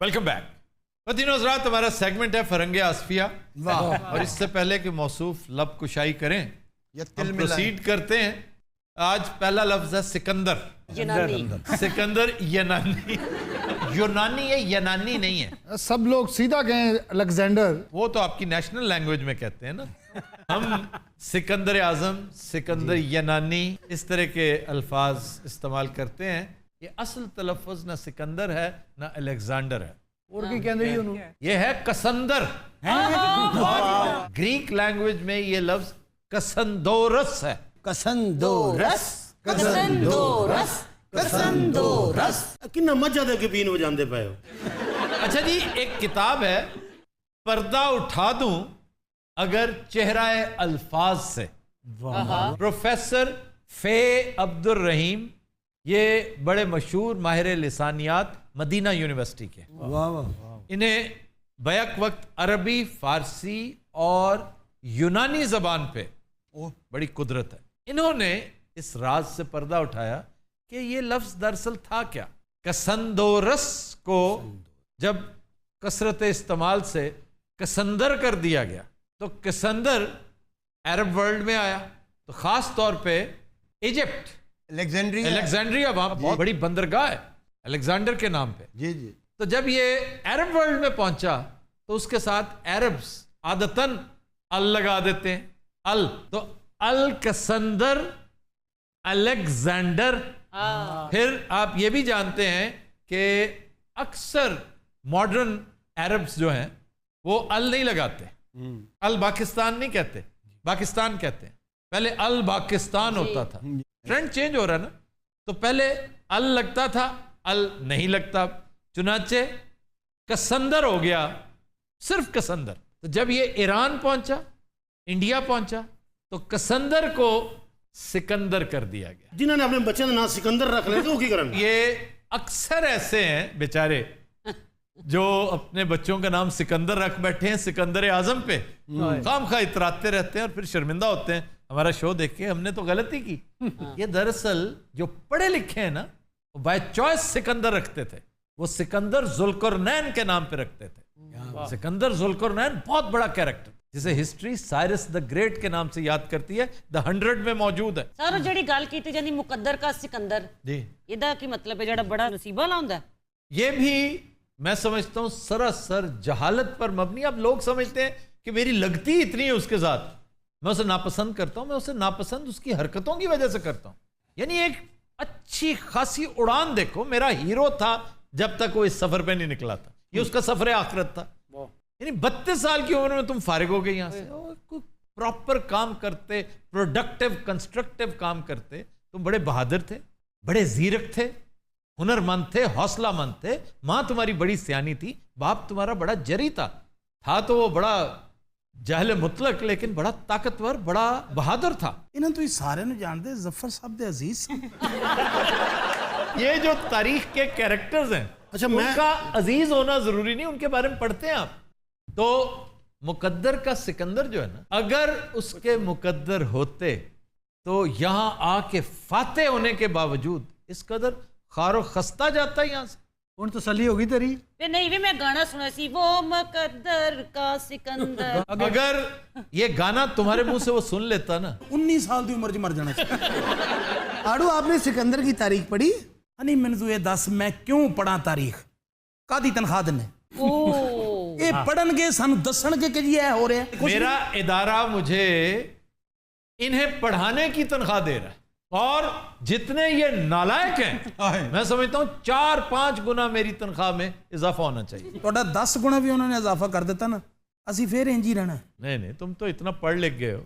Welcome back. मदीनो हज़रात, हमारा segment है फरंगे आसफिया। और इससे पहले कि मौसूफ लब कुशाई करें, हम प्रोसीड करते हैं। आज पहला लफ्ज है सिकंदर। सिकंदर यनानी। यूनानी है, यनानी नहीं है। सब लोग सीधा कहें अलेक्जेंडर, वो तो आपकी नेशनल लैंग्वेज में कहते हैं ना। हम सिकंदर आजम, सिकंदर यनानी, इस तरह के अल्फाज इस्तेमाल करते हैं। ये असल तलफ़ुज़ ना सिकंदर है ना अलेक्जेंडर है, और की कहते हैं ये है कसंदर। ग्रीक लैंग्वेज में ये लफ्ज कसंदोरस है। कसंदोरस, कसंदोरस, कसंदोरस। किन्ना मजा दे के बीन बजांदे पे हो। अच्छा जी, एक किताब है पर्दा उठा दूं अगर चेहराए अल्फाज से, प्रोफेसर फे अब्दुल रहीम, ये बड़े मशहूर माहिर लिसानियात मदीना यूनिवर्सिटी के। इन्हें बैक वक्त अरबी, फारसी और यूनानी जबान पे बड़ी कुदरत है। इन्होंने इस राज से पर्दा उठाया कि ये लफ्ज दरअसल था क्या। कसंदोरस को जब कसरत इस्तेमाल से कसंदर कर दिया गया तो कसंदर अरब वर्ल्ड में आया, तो खास तौर पे इजिप्ट, अलेक्जेंड्रिया वहां बहुत बड़ी बंदरगाह है अलेक्जेंडर के नाम पे। जी जी। तो जब ये अरब वर्ल्ड में पहुंचा तो उसके साथ अरब्स आदतन अल लगा देते हैं। अल तो अल कसंदर, अलेक्जेंडर। फिर आप ये भी जानते हैं कि अक्सर मॉडर्न अरब्स जो हैं वो अल नहीं लगाते। अल पाकिस्तान नहीं कहते, पाकिस्तान कहते हैं। पहले अल पाकिस्तान होता था। ट्रेंड चेंज हो रहा है ना, तो पहले अल लगता था, अल नहीं लगता, चुनाचे कसंदर हो गया, सिर्फ कसंदर। तो जब ये ईरान पहुंचा, इंडिया पहुंचा, तो कसंदर को सिकंदर कर दिया गया। जिन्होंने अपने बच्चे का नाम सिकंदर रख ले तो करन। ये अक्सर ऐसे हैं बेचारे जो अपने बच्चों का नाम सिकंदर रख बैठे हैं, सिकंदर आजम पे खाम खा इतराते रहते हैं और फिर शर्मिंदा होते हैं हमारा शो देख के, हमने तो गलती की। ये दरअसल जो पढ़े लिखे हैं ना, वो बाय चॉइस सिकंदर रखते थे। वो सिकंदर जुल्करनैन के नाम पे रखते थे। सिकंदर जुल्करनैन बहुत बड़ा कैरेक्टर, जिसे हिस्ट्री साइरस द ग्रेट के नाम से याद करती है। द 100 में मौजूद है। सर जड़ी गल कीती जानी मुकद्दर का सिकंदर जी, ਇਹਦਾ ਕੀ मतलब है जड़ा बड़ा नसीबा वाला ਹੁੰਦਾ है? ये भी मैं समझता हूं सरासर जहालत पर मबनी। अब लोग समझते हैं कि मेरी लगती इतनी है उसके साथ, मैं उसे नापसंद करता हूं। मैं उसे नापसंद उसकी हरकतों की वजह से करता हूं। यानी एक अच्छी खासी उड़ान देखो, मेरा हीरो था जब तक वो इस सफर पे नहीं निकला था। ये उसका सफर आखिरत था। यानी 32 साल की उम्र में तुम फारिग हो गए यहां से, कोई प्रॉपर काम करते, प्रोडक्टिव कंस्ट्रक्टिव काम करते। तुम बड़े बहादुर थे, बड़े जीरक थे, हुनरमंद थे, हौसलामंद थे। मां तुम्हारी बड़ी सियानी थी, बाप तुम्हारा बड़ा जरी था तो वो बड़ा जाहल मुतलक लेकिन बड़ा ताकतवर, बड़ा बहादुर था। इन्हें तो सारे जानते जफर साहब दे अजीज। ये जो तारीख के कैरेक्टर्स हैं, अच्छा, उनका अजीज होना जरूरी नहीं, उनके बारे में पढ़ते हैं आप। तो मुकद्दर का सिकंदर जो है ना, अगर उसके मुकद्दर होते तो यहां आके फाते होने के बावजूद इस कदर खारो खस्ता जाता है यहां से। उन तसल्ली होगी तेरी। वे नहीं वे मैं गाना सुना सी, वो मुकद्दर का सिकंदर। अगर ये गाना तुम्हारे मुंह से वो सुन लेता ना, 19 साल की उम्र च मर जाना चाहिए। आड़ू, आपने सिकंदर की तारीख पढ़ी? नहीं, मैंने तो ये दस मैं क्यों पढ़ा तारीख, कादी तनख्वाह देने ये पढ़न के सानू दसन के कि ये हो रहा है। मेरा इदारा मुझे इन्हें पढ़ाने की तनख्वाह दे रहा है, और जितने ये नालायक हैं मैं समझता हूं 4-5 गुना मेरी तनख्वाह में इजाफा होना चाहिए। थोड़ा 10 गुना भी उन्होंने इजाफा कर देता ना, असी फिर इंज ही रहना। नहीं, तुम तो इतना पढ़ लिख गए हो,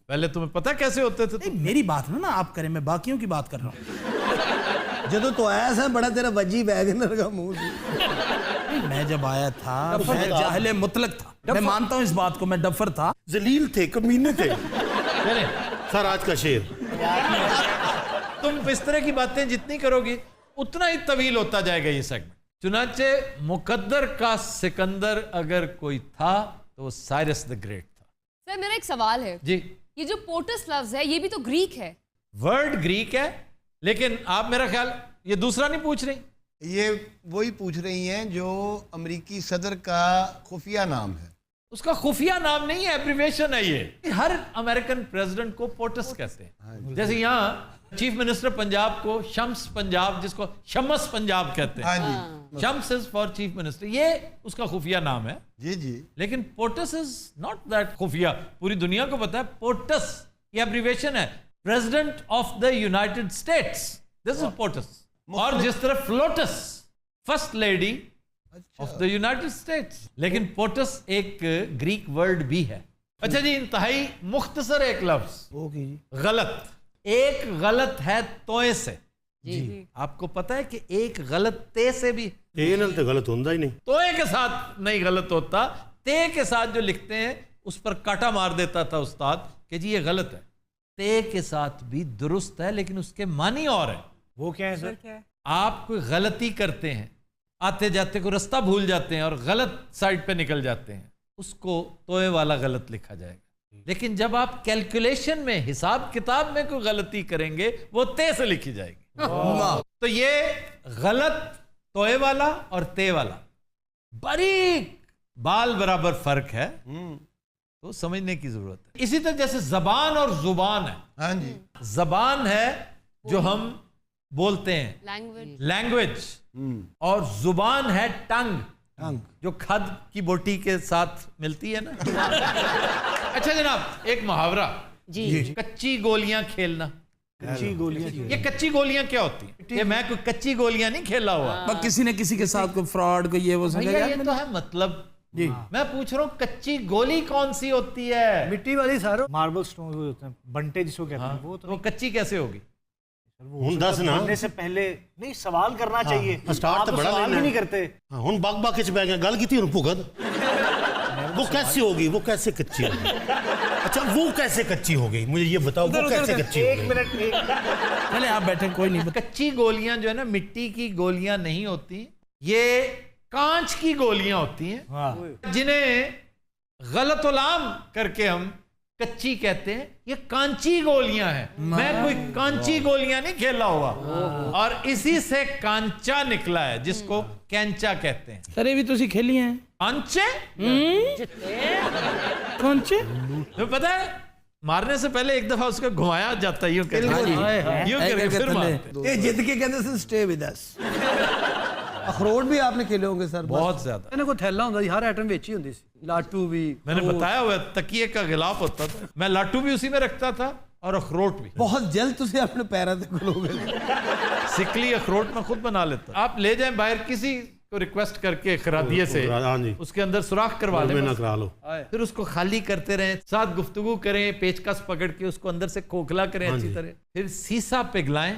पहले तुम्हें पता कैसे होते थे तुम? मेरी बात ना आप करें, मैं बाकियों की बात कर रहा हूँ। जब तो आया था बड़ा तेरा वजी वैगनर का मुंह। मैं जब आया था मैं जाहले मुतलक था, मैं मानता हूँ इस बात को, मैं डफर था, जलील थे, कमीने थे। नहीं, सर आज का शेर। तुम इस तरह की बातें जितनी करोगी उतना ही तवील होता जाएगा ये सेगमेंट। चुनाचे मुकद्दर का सिकंदर अगर कोई था तो वो साइरस द ग्रेट था। सर मेरा एक सवाल है जी, ये जो पोर्टस लफ्ज है ये भी तो ग्रीक है। वर्ड ग्रीक है, लेकिन आप मेरा ख्याल ये दूसरा नहीं पूछ रही, یہ وہی پوچھ رہی ہیں جو امریکی صدر کا خفیہ نام ہے. اس کا خفیہ نام نہیں ہے, ایبریویشن ہے یہ. ہر امریکن پریزیڈنٹ کو پوٹس کہتے ہیں. جیسے یہاں چیف منسٹر پنجاب کو شمس پنجاب, جس کو شمس پنجاب کہتے ہیں. شمس از فار چیف منسٹر, یہ اس کا خفیہ نام ہے. جی جی. لیکن پوٹس از ناٹ دیٹ خفیہ, پوری دنیا کو پتا ہے. پوٹس یہ ایبریویشن ہے, president of the United States, this is POTUS. اور جس طرح FLOTUS first lady of the United States, لیکن پوٹس ایک گریک ورڈ بھی ہے. اچھا جی, انتہائی مختصر ایک لفظ, غلط. ایک غلط ہے توئے سے. جی آپ کو پتا ہے کہ ایک غلط تے سے بھی, تے نال تے غلط ہوندا ہی نہیں. توئے کے ساتھ نہیں غلط ہوتا, تے کے ساتھ جو لکھتے ہیں اس پر کاٹا مار دیتا تھا استاد کہ جی یہ غلط ہے. تے کے ساتھ بھی درست ہے, لیکن اس کے معنی اور ہے. وہ کیا ہے سر؟ آپ کوئی غلطی کرتے ہیں, آتے جاتے کو رستہ بھول جاتے ہیں اور غلط سائڈ پہ نکل جاتے ہیں, اس کو توئے والا غلط لکھا جائے گا. لیکن جب آپ کیلکولیشن میں, حساب کتاب میں کوئی غلطی کریں گے, وہ تے سے لکھی جائے گی. تو یہ غلط توئے والا اور تے والا باریک بال برابر فرق ہے, تو سمجھنے کی ضرورت ہے. اسی طرح جیسے زبان اور زبان ہے. ہاں جی. زبان ہے جو ہم بولتے ہیں, لینگویج, اور زبان ہے ٹنگ, جو کھد کی بوٹی کے ساتھ ملتی ہے نا. اچھا جناب, ایک محاورہ, جی کچی گولیاں کھیلنا. یہ کچی گولیاں کیا ہوتی ہیں؟ یہ میں کوئی کچی گولیاں نہیں کھیلا ہوا, کسی نے کسی کے ساتھ کوئی فراڈ کو یہ وہ بھیا یہ تو ہے مطلب. میں پوچھ رہا ہوں کچی گولی کون سی ہوتی ہے؟ مٹی والی سارو ماربل سٹون ہوتے ہیں, بنٹے جس کو کہتے ہیں, وہ وہ کچی کیسے ہوگی؟ ہن دس نا, بننے سے پہلے نہیں سوال کرنا چاہیے. سٹارٹ تو بڑا سوال لینا ہی نہیں کرتے. ہن باغ باغ وچ بیٹھ کے گل کیتی ہن بھگت وہ کیسے ہوگی, وہ کیسے کچی ہوگی؟ اچھا وہ کیسے کچی ہو گئی, مجھے یہ بتاؤ وہ کیسے کچی ہو ایک گئی؟ منٹ چلے آپ بیٹھے, کوئی نہیں. کچی گولیاں جو ہے نا, مٹی کی گولیاں نہیں ہوتی, یہ کانچ کی گولیاں ہوتی ہیں, جنہیں غلط علام کر کے ہم کچی کہتے ہیں. یہ کانچی گولیاں ہیں. میں کوئی کانچی گولیاں نہیں کھیلا ہوا, اور اسی سے کانچا نکلا ہے جس کو کینچا کہتے ہیں. سر یہ بھی تسی کھیلی ہیں کانچے, کانچے, تو پتہ ہے مارنے سے پہلے ایک دفعہ اس کو گھمایا جاتا ہے, یوں کر کے, یوں کر کے پھر مارتے. یہ جد کے کہتے ہیں سٹے ود اس. اخروٹ بھی آپ نے کھیلے ہوں گے سر؟ بہت زیادہ. انہیں کوئی تھیلا ہوتا, ہر آئٹم ویچ ہی ہوتی سی. لاٹو بھی میں نے بتایا ہوا, تکیے کا غلاف ہوتا تھا, میں لاٹو بھی اسی میں رکھتا تھا اور اخروٹ بھی. بہت جلد تسی اپنے پیروں سے کھلو گے. سکلی اخروٹ میں خود بنا لیتا. آپ لے جائیں باہر کسی کو ریکویسٹ کر کے خرادیے سے, ہاں جی, اس کے اندر سوراخ کروا میں لیں, نہ کرا لو. پھر اس کو خالی کرتے رہیں, ساتھ گفتگو کریں, پیچکس پکڑ کے اس کو اندر سے کھوکھلا کریں اچھی طرح, پھر سیسا پگھلائیں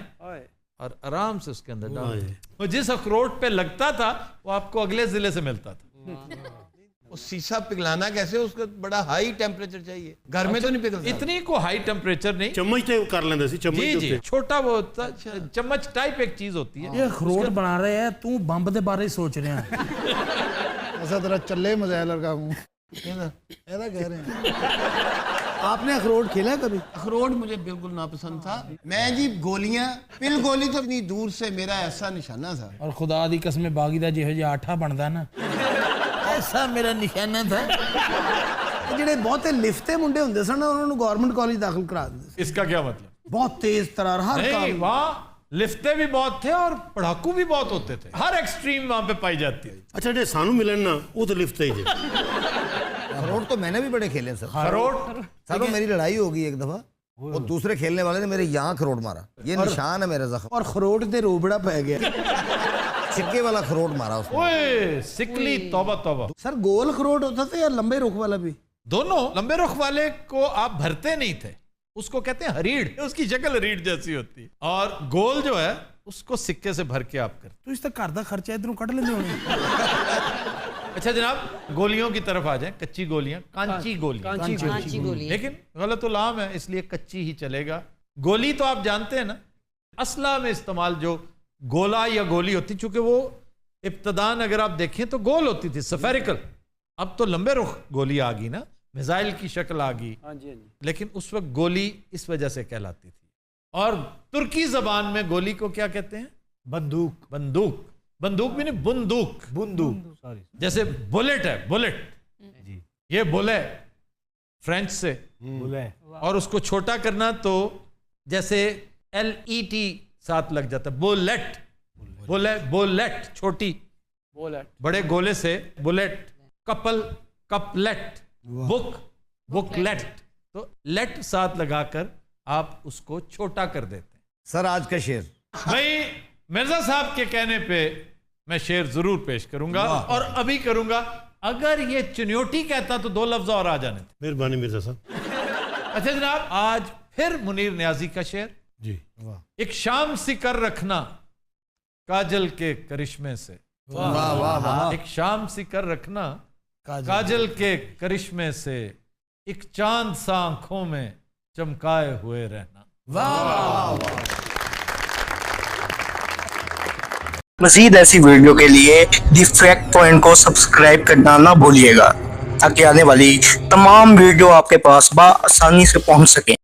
اور آرام سے اس کے اندر ڈال دیں. وہ جس اخروٹ پہ لگتا تھا وہ آپ کو اگلے ضلع سے ملتا تھا. وہ سیسا پگھلانا کیسے, اس کا بڑا ہائی ٹیمپریچر چاہیے, گھر میں تو نہیں پگھلتا. اتنی کو ہائی ٹیمپریچر نہیں, چمچ تے کر لیندے سی, چمچ جی دے جی, اوتے. چھوٹا وہ ہوتا, چمچ ٹائپ ایک چیز ہوتی ہے. یہ اخروٹ بنا رہے ہیں, تو بمب دے بارے سوچ رہے ہیں. ایسا طرح چلے مزیلر کا ہوں ایسا کہہ رہے ہیں. آپ نے اخروٹ کھیلا ہے کبھی؟ اخروٹ مجھے بالکل ناپسند تھا. میں جی گولیاں, پل گولی تو اتنی دور سے میرا ایسا نشانہ تھا, اور خدا دی قسم باغی دا جہو جہا آٹھا بندا نا, ایسا میرا نشانہ تھا. جڑے بہتے لفتے منڈے ہوندے سن, انہوں نے گورنمنٹ کالج داخل کرا دیتے. اس کا کیا مطلب؟ بہت تیز ترار, ہر نہیں, کام. وہاں لفتے بھی بہت تھے اور پڑھاکو بھی بہت ہوتے تھے. ہر ایکسٹریم وہاں پہ پائی جاتی ہے. اچھا جے سانو ملن نا, وہ تو لفٹ ہی جے. اخروٹ تو میں نے بھی بڑے کھیلے سر. اخروٹ سر میری لڑائی ہوگی ایک دفعہ, وہ دوسرے کھیلنے والے نے میرے یہاں اخروٹ مارا, یہ نشان ہے میرا زخم, اور اخروٹ دے روبڑا پہ گیا. سکے والا اخروٹ مارا اس نے. اوئے سکلی, توبہ توبہ. سر گول اخروٹ ہوتا تھا یا لمبے رخ والا بھی؟ دونوں. لمبے رخ والے کو آپ بھرتے نہیں تھے, اس کو کہتے ہیں ہریڑ, اس کی شکل ہریڑ جیسی ہوتی, اور گول جو ہے اس کو سکے سے بھر کے آپ کرتے. تو اس تک گھر دا خرچہ ادھروں کٹ لیندے ہونے. اچھا جناب, گولیوں کی طرف آ جائیں. کچی گولیاں, کانچی گولیاں, کانچی گولی. لیکن غلط علام ہے, اس لیے کچی ہی چلے گا. گولی تو آپ جانتے ہیں نا, اسلحہ میں استعمال جو گولا یا گولی ہوتی, چونکہ وہ ابتدان اگر آپ دیکھیں تو گول ہوتی تھی, سفیریکل. اب تو لمبے رخ گولی آ گئی نا, میزائل کی شکل آ گئی, لیکن اس وقت گولی اس وجہ سے کہلاتی تھی. اور ترکی زبان میں گولی کو کیا کہتے ہیں؟ بندوق. بندوق. बंदूक भी नहीं, बंदूक। बुंदू, सॉरी। जैसे बुलेट है, बुलेट, ये बुले फ्रेंच से, बुले, और उसको छोटा करना तो जैसे LET साथ लग जाता है, बुलेट, बुले, बुलेट छोटी, बड़े गोले से bullet, couple, couplet, book, booklet, तो लेट साथ लगाकर आप उसको छोटा कर देते हैं। सर आज का शेर। भाई मिर्जा साहब के कहने पे मैं शेर जरूर पेश करूंगा, और अभी करूंगा। अगर ये चुन्योटी कहता तो 2 लफ्ज और आ जाने थे। मेहरबानी मिर्जा साहब। अच्छा जनाब, आज फिर मुनीर न्याजी का शेर। जी। एक शाम सी कर रखना काजल के करिश्मे से। वाह वाह वाह। एक शाम सी कर रखना काजल के करिश्मे से, एक चांद सा आंखों में चमकाए हुए रहना। मज़ीद ऐसी वीडियो के लिए दी फैक्ट पॉइंट को सब्सक्राइब करना ना भूलिएगा, ताकि आने वाली तमाम वीडियो आपके पास बआसानी से पहुंच सके।